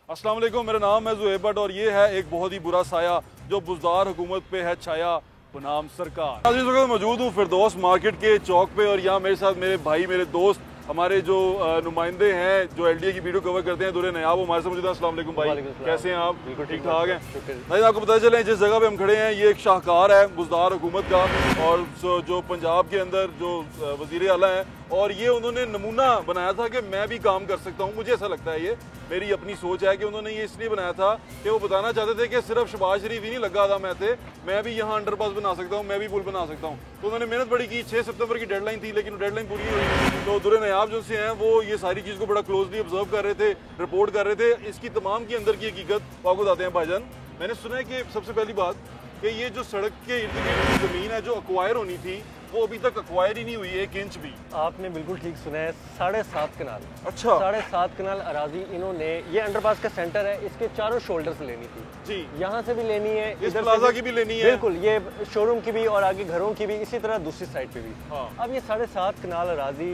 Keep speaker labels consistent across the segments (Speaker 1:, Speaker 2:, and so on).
Speaker 1: अस्सलाम वालेकुम, मेरा नाम है ज़ुहैब भट्ट और ये है एक बहुत ही बुरा साया जो बुज़दार हुकूमत पे है छाया, बनाम सरकार। आज इस वक्त मौजूद हूँ फिरदौस मार्केट के चौक पे और यहाँ मेरे साथ मेरे भाई, मेरे दोस्त, हमारे जो नुमाइंदे हैं जो एलडीए की वीडियो कवर करते हैं, दुरे नयाब हमारे साथ मौजूद हैं। अस्सलाम वालेकुम भाई, कैसे हैं आप?
Speaker 2: बिल्कुल
Speaker 1: ठीक ठाक हैं भाई। आपको पता चले जिस जगह पे हम खड़े हैं ये एक शाहकार है बुज़दार हुकूमत का, और जो पंजाब के अंदर जो वज़ीर आला हैं, और ये उन्होंने नमूना बनाया था कि मैं भी काम कर सकता हूँ। मुझे ऐसा लगता है, ये मेरी अपनी सोच है कि उन्होंने ये इसलिए बनाया था कि वो बताना चाहते थे कि सिर्फ शहबाज शरीफ ही नहीं लगा था मैं भी यहाँ अंडरपास बना सकता हूँ, मैं भी पुल बना सकता हूँ। तो उन्होंने मेहनत बड़ी की, 6 सितंबर की डेडलाइन थी लेकिन डेडलाइन पूरी हुई। तो दुरे नयाब जो से हैं वो ये सारी चीज़ को बड़ा क्लोजली ऑब्जर्व कर रहे थे, रिपोर्ट कर रहे थे। इसकी तमाम की अंदर की हकीकत आपको बताते हैं भाईजान। मैंने सुना है कि सबसे पहली बात कि ये जो सड़क के इर्द गिर्द ज़मीन है जो अक्वायर होनी थी वो अभी तक अक्वायर ही नहीं हुई 1 इंच भी।
Speaker 2: आपने बिल्कुल ठीक सुना है, 7.5 कनाल।
Speaker 1: अच्छा,
Speaker 2: 7.5 कनाल अराजी इन्होंने, ये अंडरपास का सेंटर है, इसके चारों शोल्डर से लेनी थी जी। यहाँ से भी लेनी है,
Speaker 1: इस प्लाजा की भी लेनी है,
Speaker 2: बिल्कुल, ये शोरूम की भी और आगे घरों की भी, इसी तरह दूसरी साइड पे भी।
Speaker 1: हाँ।
Speaker 2: अब ये 7.5 कनाल अराजी,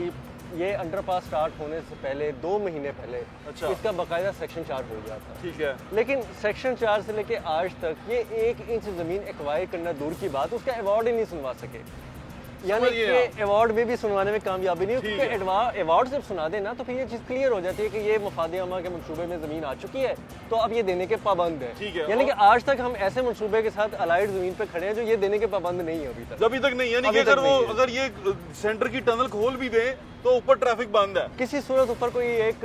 Speaker 2: ये अंडरपास स्टार्ट होने से पहले 2 महीने पहले
Speaker 1: अच्छा,
Speaker 2: इसका बाकायदा सेक्शन 4 हो गया था।
Speaker 1: ठीक है,
Speaker 2: लेकिन सेक्शन 4 से लेके आज तक ये 1 इंच जमीन एक्वायर करना दूर की बात, उसका अवार्ड ही नहीं सुनवा सके। यानी कि अवार्ड में भी सुनवाने में कामयाबी नहीं, क्योंकि अवार्ड जब सुना देना तो फिर ये चीज़ क्लियर हो जाती है कि ये मफाद आमा के मनसूबे में ज़मीन आ चुकी है, तो अब ये देने के पाबंद है। यानी कि आज तक हम ऐसे मनसूबे के साथ अलाइड ज़मीन पे खड़े हैं जो ये देने के पाबंद नहीं है अभी तक नहीं।
Speaker 1: यानी कि अगर ये सेंटर की टनल खोल भी दे तो ऊपर ट्रैफिक बंद है,
Speaker 2: किसी सूरत ऊपर कोई एक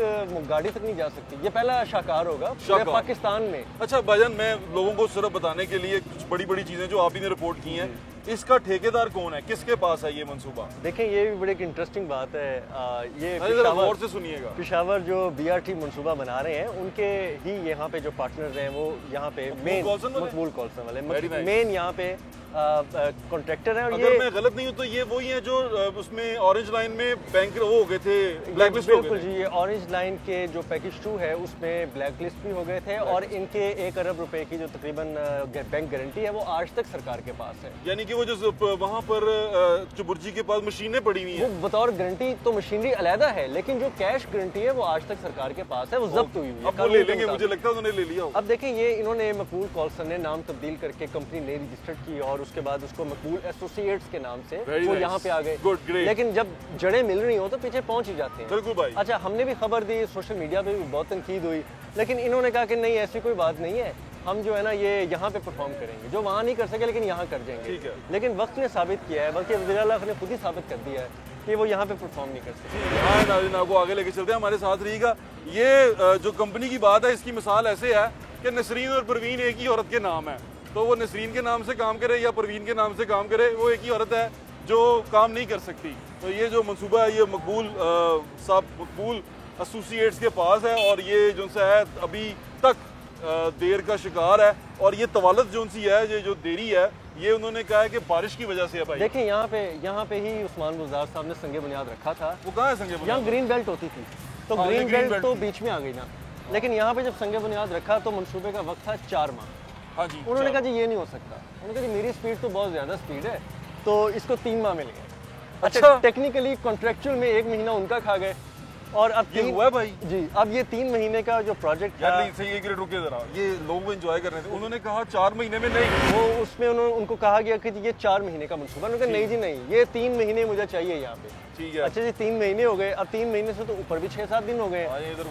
Speaker 2: गाड़ी तक नहीं जा सकती। ये पहला शाहकार होगा पाकिस्तान में।
Speaker 1: अच्छा भाईजान, मैं लोगों को सिर्फ बताने के लिए कुछ बड़ी बड़ी चीजें जो आप ही ने रिपोर्ट की हैं, इसका ठेकेदार कौन है, किसके पास है ये मंसूबा?
Speaker 2: देखें, ये भी बड़ी इंटरेस्टिंग बात है। ये
Speaker 1: गौर से सुनिएगा,
Speaker 2: पेशावर जो बीआरटी मंसूबा बना रहे हैं उनके ही यहाँ पे जो पार्टनर्स हैं वो यहाँ पे मेन मकबूल कॉल्सन वाले मेन यहाँ पे कॉन्ट्रैक्टर है। और
Speaker 1: अगर मैं गलत नहीं हूँ तो ये वही है जो उसमें ऑरेंज लाइन में बैंक वो हो गए थे, ब्लैकलिस्ट हो गए थे।
Speaker 2: बिल्कुल जी, ये ऑरेंज लाइन के जो पैकेज 2 है उसमें ब्लैकलिस्ट भी हो गए थे, और इनके 1 अरब रुपए की जो तकरीबन बैंक गारंटी है वो आज तक सरकार के पास है।
Speaker 1: यानी कि वो जो वहाँ पर चुबुर्जी के पास मशीनें पड़ी हुई हैं,
Speaker 2: वो बतौर गारंटी तो मशीनरी अलहदा है, लेकिन जो कैश गारंटी है वो आज तक सरकार के पास है, वो जब्त हुई है।
Speaker 1: अब वो ले लेंगे, मुझे लगता है उन्होंने ले लिया।
Speaker 2: अब देखें, ये इन्होंने मकबूल कॉल्सन ने नाम तब्दील करके कंपनी नई रजिस्टर्ड की और उसके बाद उसको मकबूल एसोसिएट्स के नाम से वो यहाँ पे आ गए। लेकिन जब जड़ें मिल रही हो तो पीछे पहुंच ही जाते हैं।
Speaker 1: बिल्कुल भाई।
Speaker 2: अच्छा, हमने भी खबर दी, सोशल मीडिया पे भी बहुत तनकीद हुई, लेकिन इन्होंने कहा कि नहीं, ऐसी कोई बात नहीं है, हम जो है ना ये यहाँ पे परफॉर्म करेंगे, जो वहाँ नहीं कर सके लेकिन यहाँ कर जाएंगे।
Speaker 1: ठीक है।
Speaker 2: लेकिन वक्त ने साबित किया है, बल्कि वज़ीर आला ने खुद ही साबित कर दिया है कि वो यहाँ पे परफॉर्म नहीं कर सकते।
Speaker 1: हाँ नाज़रीन, आपको आगे लेके चलते हैं, हमारे साथ रहिएगा। ये जो कंपनी की बात है इसकी मिसाल ऐसे है कि नसरीन और परवीन एक ही औरत के नाम है, तो वो नसरीन के नाम से काम करे या परवीन के नाम से काम करे, वो एक ही औरत है जो काम नहीं कर सकती। तो ये जो मंसूबा है ये मकबूल एसोसिएट्स के पास है, और ये जो है अभी तक देर का शिकार है, और ये तवालत जो सी है, ये जो देरी है, ये उन्होंने कहा है कि बारिश की वजह से है भाई।
Speaker 2: देखिए, यहाँ पे ही उस्मान बुज़दार साहब ने संगे बुनियाद रखा था।
Speaker 1: वो कहाँ है संगे बुनियाद?
Speaker 2: यहाँ ग्रीन बेल्ट होती थी, तो ग्रीन बेल्ट तो बीच में आ गई ना, लेकिन यहाँ पे जब संगे बुनियाद रखा तो मनसूबे का वक्त था 4 माह।
Speaker 1: हाँ जी,
Speaker 2: उन्होंने कहा जी ये नहीं हो सकता। उन्होंने कहा जी मेरी स्पीड तो बहुत ज्यादा स्पीड है, तो इसको 3 माह मिल गए। अच्छा, टेक्निकली कॉन्ट्रेक्चुअल में 1 महीना उनका खा गए, और अब
Speaker 1: ये हुआ है भाई
Speaker 2: जी। अब ये 3 महीने का जो प्रोजेक्ट
Speaker 1: यार नहीं, सही है, रुके जरा, ये लोग एंजॉय कर रहे थे। उन्होंने कहा 4 महीने में नहीं,
Speaker 2: वो उसमें उनको कहा गया कि ये 4 महीने का मंसूबा। उन्होंने कहा नहीं जी नहीं, ये 3 महीने मुझे चाहिए यहाँ पे।
Speaker 1: ठीक है।
Speaker 2: अच्छा जी, 3 महीने हो गए, अब 3 महीने से तो ऊपर भी 6-7 दिन हो गए,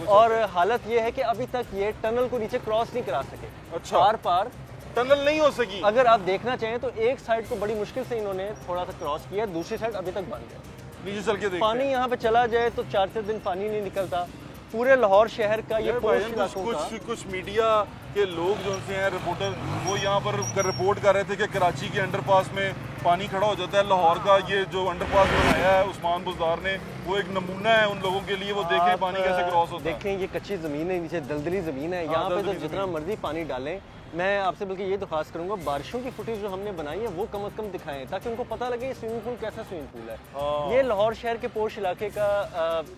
Speaker 2: और हालत ये है कि अभी तक ये टनल को नीचे क्रॉस नहीं करा सके।
Speaker 1: अच्छा,
Speaker 2: पार
Speaker 1: टनल नहीं हो सकी।
Speaker 2: अगर आप देखना चाहें तो एक साइड को बड़ी मुश्किल से इन्होंने थोड़ा सा क्रॉस किया, दूसरी साइड अभी तक बंद है।
Speaker 1: नीचे चल के
Speaker 2: पानी यहाँ पे चला जाए तो 4-4 दिन पानी नहीं निकलता। पूरे लाहौर शहर का ये
Speaker 1: कुछ मीडिया के लोग जो हैं, रिपोर्टर, वो यहाँ पर रिपोर्ट कर रहे थे कि कराची के अंडरपास में पानी खड़ा हो जाता है। लाहौर का ये जो अंडरपास बनाया है उस्मान बुज़दार ने, वो एक नमूना है उन लोगों के लिए, वो देखें पानी कैसे क्रॉस होता है।
Speaker 2: देखें, ये कच्ची ज़मीन है, नीचे दलदली ज़मीन है, यहाँ पे तो जितना मर्जी पानी डालें। मैं आपसे बल्कि ये दरख्वास्त करूंगा, बारिशों की फुटेज जो हमने बनाई है वो कम अज़ कम दिखाएं, ताकि उनको पता लगे स्विमिंग पूल कैसा स्विमिंग पूल है। ये लाहौर शहर के पोश इलाके का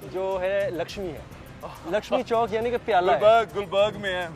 Speaker 2: जो है लक्ष्मी है, लक्ष्मी चौक यानी कि प्याला
Speaker 1: गुलबर्ग में है।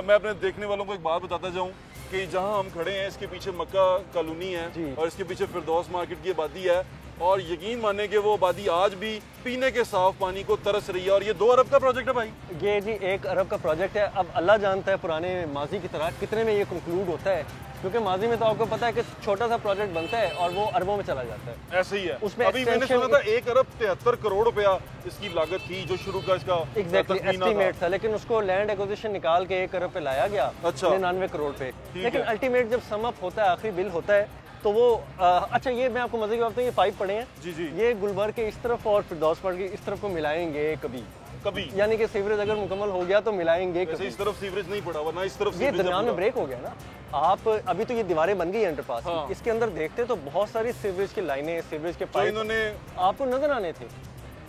Speaker 1: मैं अपने देखने वालों को एक बात बताता जाऊँ कि जहाँ हम खड़े हैं इसके पीछे मक्का कॉलोनी है और इसके पीछे फिरदौस मार्केट की आबादी है। और यकीन माने कि वो आबादी आज भी पीने के साफ पानी को तरस रही है। और ये 2 अरब का प्रोजेक्ट है भाई।
Speaker 2: ये जी 1 अरब का प्रोजेक्ट है। अब अल्लाह जानता है पुराने माजी की तरह कितने में ये कंक्लूड होता है, क्योंकि माजी में तो आपको पता है कि छोटा सा प्रोजेक्ट बनता है और वो अरबों में चला जाता है।
Speaker 1: ऐसे ही है।
Speaker 2: उसमें
Speaker 1: अभी मैंने सुना था 1 अरब 73 करोड़ रुपया इसकी लागत थी जो शुरू का इसका
Speaker 2: एग्जैक्टली एस्टीमेट था, लेकिन उसको लैंड एक्विजिशन निकाल के 1 अरब पे लाया गया।
Speaker 1: अच्छा।
Speaker 2: 99 करोड़ पे। लेकिन अल्टीमेट जब सम अप होता है, आखिरी बिल होता है, तो वो अच्छा ये मैं आपको मजे की बात, ये पाइप पड़े हैं
Speaker 1: जी जी,
Speaker 2: ये गुलबर्ग के इस तरफ और फिरदौसपुर के इस तरफ को मिलाएंगे कभी, यानी कि सीवरेज अगर मुकम्मल हो गया तो मिलाएंगे कभी।
Speaker 1: इस तरफ सीवरेज नहीं पड़ा हुआ ना, इस तरफ
Speaker 2: ये दरमियान में ब्रेक हो गया ना। आप अभी तो ये दीवारें बन गई है अंडरपास की, इसके अंदर देखते तो बहुत सारी सीवरेज की लाइनें, सीवरेज के पाइप
Speaker 1: इन्होंने
Speaker 2: आपको नजर आने थे।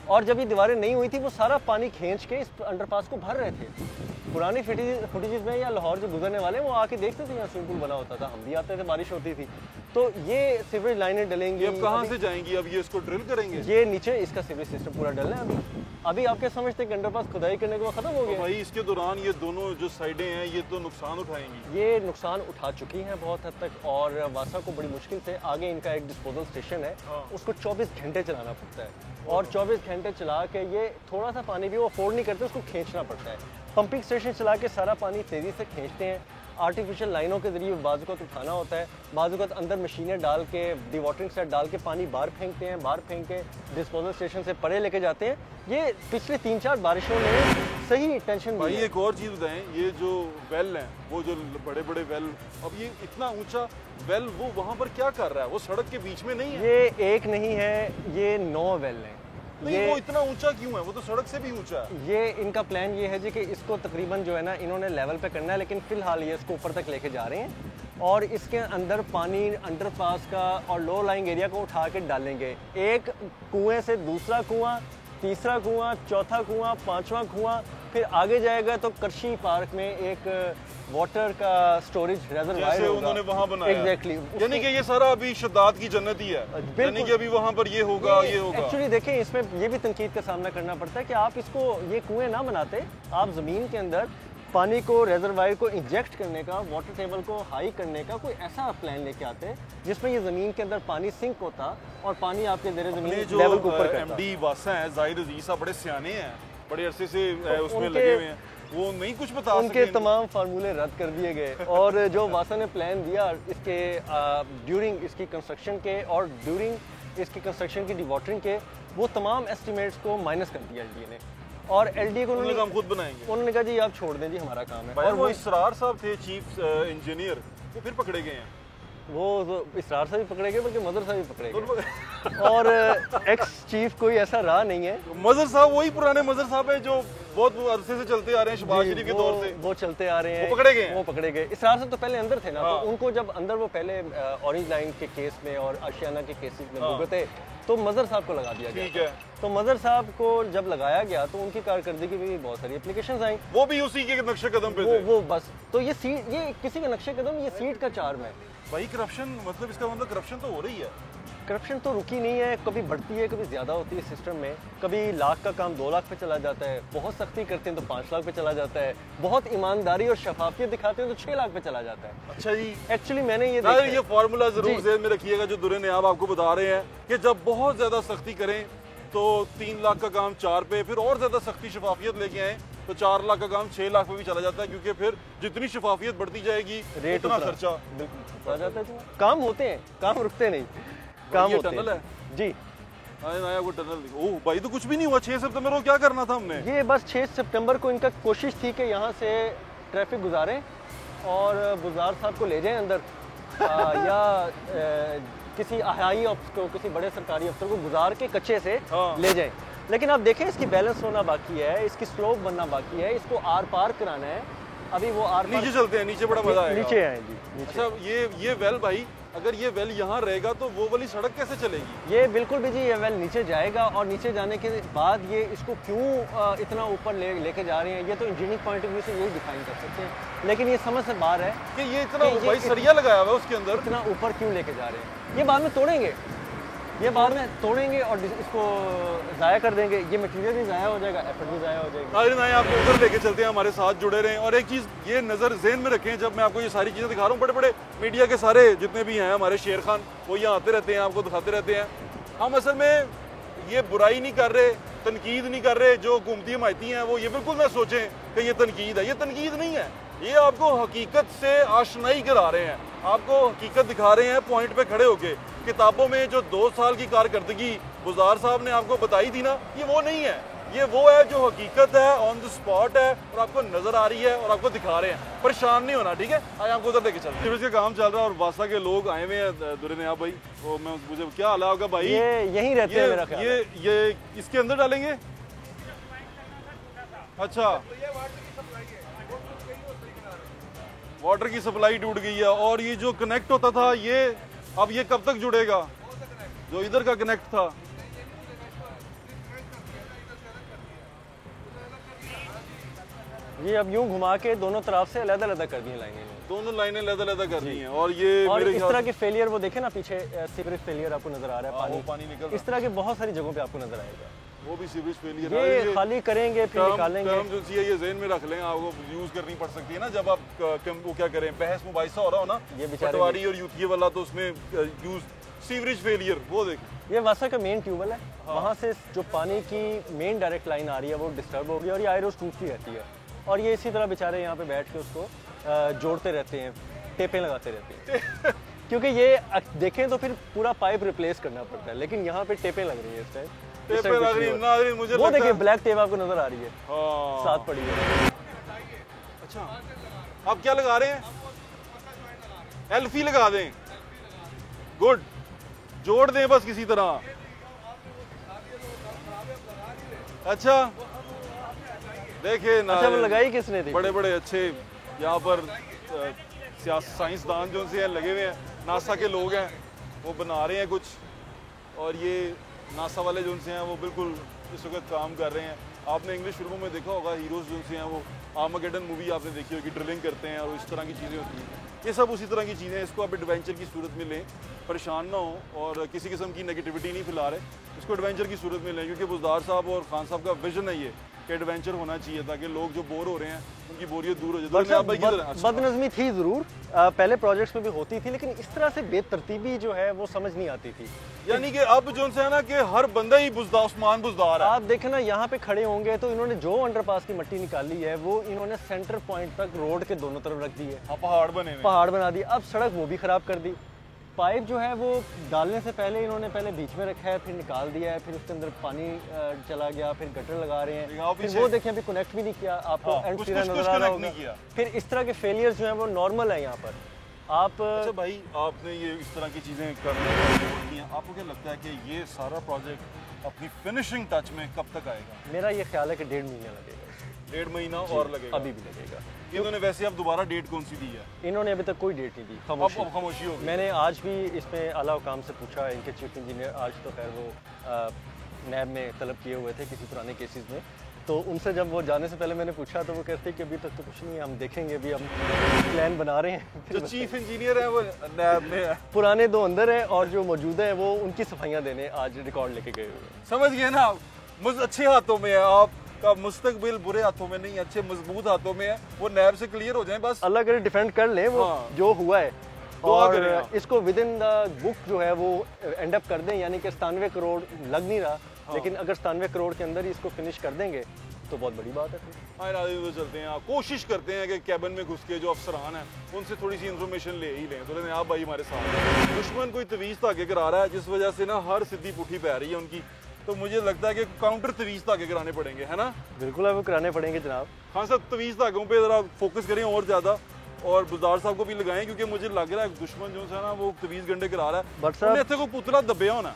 Speaker 2: और जब ये दीवारें नहीं हुई थी वो सारा पानी खींच के इस अंडरपास को भर रहे थे। पुरानी फुटेजेस में या लाहौर जो गुजरने वाले वो आके देखते थे यहाँ स्विमिंग पूल बना होता था, हम भी आते थे, बारिश होती थी। तो ये सीवरेज लाइनें डलेंगी।
Speaker 1: अब कहाँ से जाएंगी? अब ये इसको ड्रिल करेंगे?
Speaker 2: ये नीचे इसका सीवरेज सिस्टम पूरा डलना है। अभी आपके समझते हैं कि अंडरपास खुदाई करने के बाद खत्म हो गया
Speaker 1: भाई। इसके दौरान ये दोनों जो साइडें हैं ये तो नुकसान उठाएंगी।
Speaker 2: ये नुकसान उठा चुकी हैं बहुत हद तक, और वासा को बड़ी मुश्किल से आगे इनका एक डिस्पोजल स्टेशन है, उसको 24 घंटे चलाना पड़ता है। और 24 घंटे चला के ये थोड़ा सा पानी भी वो अफोर्ड नहीं करते, उसको खींचना पड़ता है। पंपिंग स्टेशन चला के सारा पानी तेज़ी से खींचते हैं। आर्टिफिशियल लाइनों के जरिए बाजुकत उठाना होता है, बाजुकत अंदर मशीनें डाल के डिवाटरिंग सेट डाल के पानी बाहर फेंकते हैं, बाहर फेंक के डिस्पोजल स्टेशन से परे लेके जाते हैं। ये पिछले 3-4 बारिशों में सही टेंशन
Speaker 1: भाई। एक और चीज़ बताएं, ये जो वेल हैं वो जो बड़े बड़े वेल, अब ये इतना ऊंचा वेल वो वहाँ पर क्या कर रहा है? वो सड़क के बीच में नहीं है?
Speaker 2: ये एक नहीं है, ये 9 वेल हैं।
Speaker 1: नहीं, वो इतना ऊंचा क्यों है? वो तो सड़क से भी ऊंचा है।
Speaker 2: ये इनका प्लान ये है जी कि इसको तकरीबन जो है ना इन्होंने लेवल पे करना है, लेकिन फिलहाल ये इसको ऊपर तक लेके जा रहे हैं और इसके अंदर पानी अंडरपास का और लो लाइंग एरिया को उठा के डालेंगे। एक कुएं से दूसरा कुआं, तीसरा कुआं, चौथा कुआं, 5वां कुआं, फिर आगे जाएगा तो करशी पार्क में एक वाटर का स्टोरेज रिजर्वायर होगा।
Speaker 1: उन्होंने वहां बनाया।
Speaker 2: एग्जैक्टली।
Speaker 1: यानी कि ये सारा अभी शद्दाद की जन्नत ही है। यानी कि अभी वहां पर ये होगा, ये होगा।
Speaker 2: एक्चुअली देखें, इसमें ये भी तनकीद का सामना करना पड़ता है कि आप इसको ये कुएं ना बनाते, आप ज़मीन के अंदर पानी को, रिजर्वायर को इंजेक्ट करने का, वाटर टेबल को हाई करने का कोई ऐसा प्लान लेके आते जिसमें ये ज़मीन के अंदर पानी सिंक होता और पानी आपके ज़ेरे ज़मीन लेवल को ऊपर करता।
Speaker 1: एमडी वासा हैं, जाहिर अजीज साहब बड़े सियाने हैं, बड़े अरसे से उसमें लगे हुए हैं, वो नहीं कुछ बता सके।
Speaker 2: उनके तमाम फार्मूले रद्द कर दिए गए और जो वासा ने प्लान दिया इसके ड्यूरिंग इसकी कंस्ट्रक्शन के और ड्यूरिंग इसकी कंस्ट्रक्शन की डिवाटरिंग के, वो तमाम एस्टिमेट्स को माइनस कर दिया एलडीए ने। और एलडीए को
Speaker 1: उन्होंने हम खुद बनाएंगे।
Speaker 2: उन्होंने कहा जी आप छोड़ दें जी, हमारा काम है।
Speaker 1: और वो इसरार साहब थे चीफ इंजीनियर, वो फिर पकड़े गए हैं।
Speaker 2: वो इसरार साहब भी पकड़े गए, बल्कि मदर साहब भी पकड़े गए। और एक्स चीफ कोई ऐसा रहा नहीं है।
Speaker 1: मजर साहब वही पुराने मजर साहब है जो बहुत अरसे से चलते आ रहे हैं, शहबाज शरीफ के दौर से
Speaker 2: वो चलते आ रहे हैं।
Speaker 1: वो पकड़े गए?
Speaker 2: वो पकड़े गए। इसरार साहब तो पहले अंदर थे ना, तो उनको जब अंदर वो पहले ऑरेंज लाइन के केस में और आशियाना के केसेस में भुगते तो मजर साहब को लगा दिया गया।
Speaker 1: ठीक है।
Speaker 2: तो मजर साहब को जब लगाया गया तो उनकी कारकर्दगी में भी बहुत सारी एप्लीकेशंस आई।
Speaker 1: वो भी उसी के नक्शे कदम पे थे।
Speaker 2: वो बस तो ये सीट, ये किसी के नक्शे कदम, ये सीट का चार्म है
Speaker 1: भाई। करप्शन मतलब इसका मतलब करप्शन तो हो रही है।
Speaker 2: करप्शन तो रुकी नहीं है, कभी बढ़ती है, कभी ज़्यादा होती है सिस्टम में। कभी लाख का काम 2 लाख पे चला जाता है, बहुत सख्ती करते हैं तो 5 लाख पे चला जाता है, बहुत ईमानदारी और शफाफियत दिखाते हैं तो 6 लाख पे चला जाता है।
Speaker 1: अच्छा जी।
Speaker 2: एक्चुअली मैंने
Speaker 1: ये फार्मूला जरूर ज़हन में रखिएगा जो दुरे ने आपको बता रहे हैं कि जब बहुत ज़्यादा सख्ती करें तो 3 लाख का काम 4 पे, फिर और ज़्यादा सख्ती शफाफियत लेके आए तो 4 लाख का काम 6 लाख पे भी चला जाता है, क्योंकि फिर जितनी शफाफियत बढ़ती जाएगी
Speaker 2: रेट
Speaker 1: उतना खर्चा
Speaker 2: बिल्कुल आ जाता है। काम होते हैं, काम रुकते नहीं, काम होते
Speaker 1: टनल है
Speaker 2: जी।
Speaker 1: नया वो टनल। ओह भाई, तो कुछ भी नहीं हुआ 6 सितंबर को, क्या करना था हमने?
Speaker 2: ये बस 6 सितंबर को इनका कोशिश थी कि यहाँ से ट्रैफिक गुजारें और बुज़दार साहब को ले जाएं अंदर या किसी अहाई अफसर को, किसी बड़े सरकारी अफसर को गुजार के कच्चे से ले जाएं। लेकिन आप देखें इसकी बैलेंस होना बाकी है, इसकी स्लोप बनना बाकी है, इसको आर पार कराना है। अभी वो आर
Speaker 1: नीचे चलते हैं, नीचे बड़ा मजा आएगा।
Speaker 2: नीचे आए जी नीचे।
Speaker 1: अच्छा, ये वेल भाई, अगर ये वेल यहाँ रहेगा तो वो वाली सड़क कैसे चलेगी?
Speaker 2: ये बिल्कुल भी जी, ये वेल नीचे जाएगा और नीचे जाने के बाद ये इसको क्यों इतना ऊपर लेके जा रहे हैं, ये तो इंजीनियरिंग पॉइंट ऑफ व्यू से यही डिफाइन कर सकते हैं। लेकिन ये समझ से बाहर है
Speaker 1: कि ये इतना भाई सरिया लगाया हुआ है उसके अंदर,
Speaker 2: इतना ऊपर क्यों लेके जा रहे हैं। ये बाद में तोड़ेंगे, ये बाद में तोड़ेंगे और इसको ज़ाया कर देंगे। ये मटेरियल भी ज़ाया हो जाएगा, एफर्ट भी ज़ाया हो जाएगा।
Speaker 1: अरे ना, आपको उधर लेके चलते हैं, हमारे साथ जुड़े रहें। और एक चीज़ ये नज़र ज़हन में रखें, जब मैं आपको ये सारी चीज़ें दिखा रहा हूँ, बड़े बड़े मीडिया के सारे जितने भी हैं हमारे शेर खान, वो यहाँ आते रहते हैं, आपको दिखाते रहते हैं हम असल में ये बुराई नहीं कर रहे, तनकीद नहीं कर रहे। जो हुकूमती हमायती हैं वो ये बिल्कुल ना सोचें कि ये तनकीद है, ये तनकीद नहीं है, ये आपको हकीकत से आशनाई करा रहे हैं, आपको हकीकत दिखा रहे हैं पॉइंट पे खड़े होके। किताबों में जो 2 साल की कारकर्दगी बुज़दार साहब ने आपको बताई थी ना, ये वो नहीं है, ये वो है जो हकीकत है, ऑन द स्पॉट है और आपको नजर आ रही है और आपको दिखा रहे हैं। परेशान नहीं होना, ठीक है। आज आपको उधर लेके चलते हैं। काम चल रहा है और वासा के लोग आए हुए हैं दुरनिया भाई। तो मैं मुझे क्या हाल है आपका भाई?
Speaker 2: ये यहीं रहते हैं मेरा ख्याल है।
Speaker 1: ये इसके अंदर डालेंगे। अच्छा, वाटर की सप्लाई टूट गई है और ये जो कनेक्ट होता था ये अब ये कब तक जुड़ेगा? जो इधर का कनेक्ट था
Speaker 2: ये अब यूं घुमा के दोनों तरफ से अलग-अलग कर दी हैं लाइनें।
Speaker 1: दोनों लाइनें अलग-अलग कर दी हैं और ये
Speaker 2: और
Speaker 1: मेरे
Speaker 2: इस तरह के फेलियर वो देखे ना पीछे सीवरेज फेलियर आपको नजर आ रहा है,
Speaker 1: पानी निकल रहा
Speaker 2: इस तरह के बहुत सारी जगहों पे आपको नजर आएगा।
Speaker 1: वो भी सीवरेज फेलियर
Speaker 2: ये खाली करेंगे फिर निकालेंगे।
Speaker 1: टर्म जो चाहिए ये ज़हन में रख लें, आपको यूज करनी पड़ सकती है ना जब आप वो क्या करें, बहस मुबाहिसा हो रहा हो ना,
Speaker 2: ये
Speaker 1: पटवारी और यूथिया वाला, तो उसमें यूज सीवरेज फेलियर वो देखें।
Speaker 2: ये वासा का मेन ट्यूबवेल है, वहाँ से जो पानी की मेन डायरेक्ट लाइन आ रही है वो डिस्टर्ब हो गई और ये आई रोज टूटती रहती है और ये इसी तरह बेचारे यहाँ पे बैठ के उसको जोड़ते रहते हैं, टेपें लगाते रहते हैं क्योंकि ये देखें तो फिर पूरा पाइप रिप्लेस करना पड़ता है, लेकिन यहाँ पे टेपें लग रही है इस टाइम।
Speaker 1: टेपें लग रही है, मुझे
Speaker 2: वो देखिए ब्लैक टेप आपको नजर आ रही है साथ पड़ी है।
Speaker 1: अच्छा, आप क्या लगा रहे हैं? एल्फी लगा दें, गुड, जोड़ दें बस किसी तरह। अच्छा देखिए ना,
Speaker 2: अच्छा वो लगाई किसने थी?
Speaker 1: बड़े बड़े अच्छे यहाँ पर साइंसदान जो से लगे हुए हैं, नासा के लोग हैं, वो बना रहे हैं कुछ, और ये नासा वाले जो से हैं वो बिल्कुल इस वक्त काम कर रहे हैं। आपने इंग्लिश फिल्मों में देखा होगा, हीरोज जो से हैं वो आर्मागेडन मूवी आपने देखी होगी, ड्रिलिंग करते हैं और इस तरह की चीज़ें होती हैं। ये सब उसी तरह की चीज़ें, इसको आप एडवेंचर की सूरत में लें, परेशान ना हो और किसी किस्म की नेगेटिविटी नहीं फैला रहे, इसको एडवेंचर की सूरत में लें, क्योंकि बुज़दार साहब और खान साहब का विजन है ये कि एडवेंचर होना चाहिए ताकि लोग जो बोर हो रहे हैं उनकी बोरियत दूर हो जाए।
Speaker 2: बदनज़मी थी ज़रूर, पहले प्रोजेक्ट्स में भी होती थी, लेकिन इस तरह से बेतरतीबी जो है वो समझ नहीं आती थी।
Speaker 1: यानी कि अब जो है ना कि हर बंदा ही उस्मान बुज़दार है।
Speaker 2: आप देखें ना, यहाँ पे खड़े होंगे तो इन्होंने जो अंडरपास की मिट्टी निकाली है वो इन्होंने सेंटर पॉइंट तक रोड के दोनों तरफ रख दी है।
Speaker 1: पहाड़ बने,
Speaker 2: पहाड़ बना दी। अब सड़क वो भी खराब कर दी। पाइप जो है वो डालने से पहले इन्होंने पहले बीच में रखा है, फिर निकाल दिया है, फिर उसके अंदर पानी चला गया, फिर गटर लगा रहे हैं, फिर वो देखें अभी कनेक्ट भी नहीं किया, आपको एंड सीरा नजर आ रहा होगा। फिर इस तरह के फेलियर जो है वो नॉर्मल है यहाँ पर। आप
Speaker 1: अच्छा भाई, आपने ये इस तरह की चीज़ें करनी हैं, आपको क्या लगता है कि ये सारा प्रोजेक्ट अपनी फिनिशिंग टच में कब तक आएगा?
Speaker 2: मेरा ये ख्याल है कि 1.5 महीना लगेगा।
Speaker 1: 1.5 महीना और लगेगा?
Speaker 2: अभी भी लगेगा।
Speaker 1: इन्होंने वैसे अब दोबारा डेट कौन सी दी है?
Speaker 2: इन्होंने अभी तक कोई डेट नहीं दी,
Speaker 1: खामोशी हो गई।
Speaker 2: मैंने आज भी इसमें आला हुकाम से पूछा, इनके चीफ इंजीनियर आज तो खैर वो नैब में तलब किए हुए थे किसी पुराने केसेस में, तो उनसे जब वो जाने से पहले मैंने पूछा तो वो कहते कि अभी तक तो कुछ नहीं है, हम देखेंगे, अभी हम प्लान बना रहे हैं।
Speaker 1: जो चीफ इंजीनियर है वो नैब में है,
Speaker 2: पुराने 2 अंदर है और जो मौजूदा है वो उनकी सफाइयाँ देने आज रिकॉर्ड लेके गए हुए हैं।
Speaker 1: समझ गए ना, अच्छे हाथों में है, आपका मुस्तकबिल बुरे हाथों में नहीं, अच्छे मजबूत हाथों में है, वो नैब से क्लियर हो जाए बस।
Speaker 2: अल्लाह करे डिफेंड कर ले वो जो हुआ है, और इसको विद इन द बुक जो है वो एंड अप कर दें, यानी कि 97 करोड़ लग नहीं रहा, लेकिन अगर 97 करोड़ के अंदर ही इसको फिनिश कर देंगे तो बहुत बड़ी बात है।
Speaker 1: तो चलते हैं, कोशिश करते हैं कि कैबिन में घुस के जो अफसरान हैं उनसे थोड़ी सी इंफॉर्मेशन ले ही लें। तो आप भाई हमारे साथ, दुश्मन कोई तवीज़ धागे करा रहा है जिस वजह से ना हर सिद्धि पुठी पै रही है उनकी, तो मुझे लगता है कि काउंटर तवीज़ धागे कराने पड़ेंगे, है ना?
Speaker 2: बिल्कुल वो कराने पड़ेंगे जनाब।
Speaker 1: हाँ सर, तवीज़ धागों पे ज़रा फोकस करें और ज़्यादा, और बुज़दार साहब को भी लगाएं, क्योंकि मुझे लग रहा है दुश्मन जो है ना वो तवीज़ गंडे करा रहा है।
Speaker 2: बट साहब
Speaker 1: इतने को पुतला दबेया होना।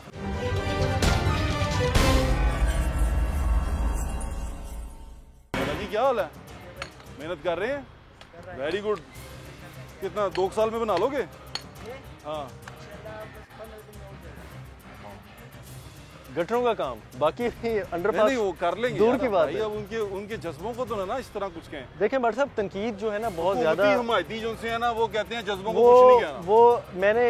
Speaker 1: क्या हाल है? मेहनत कर रहे हैं? Very good. कितना 2 साल में बना लोगे? हाँ,
Speaker 2: गटरों का काम, बाकी अंडरपास
Speaker 1: नहीं वो कर लेंगे,
Speaker 2: दूर की बात है।
Speaker 1: अब उनके जज्बों को तो ना इस तरह कुछ कहें।
Speaker 2: देखें बट साहब, तनकीद जो है ना बहुत ज्यादा,
Speaker 1: हमायती जो से है ना वो कहते हैं जज्बों को कुछ नहीं कहना।
Speaker 2: वो मैंने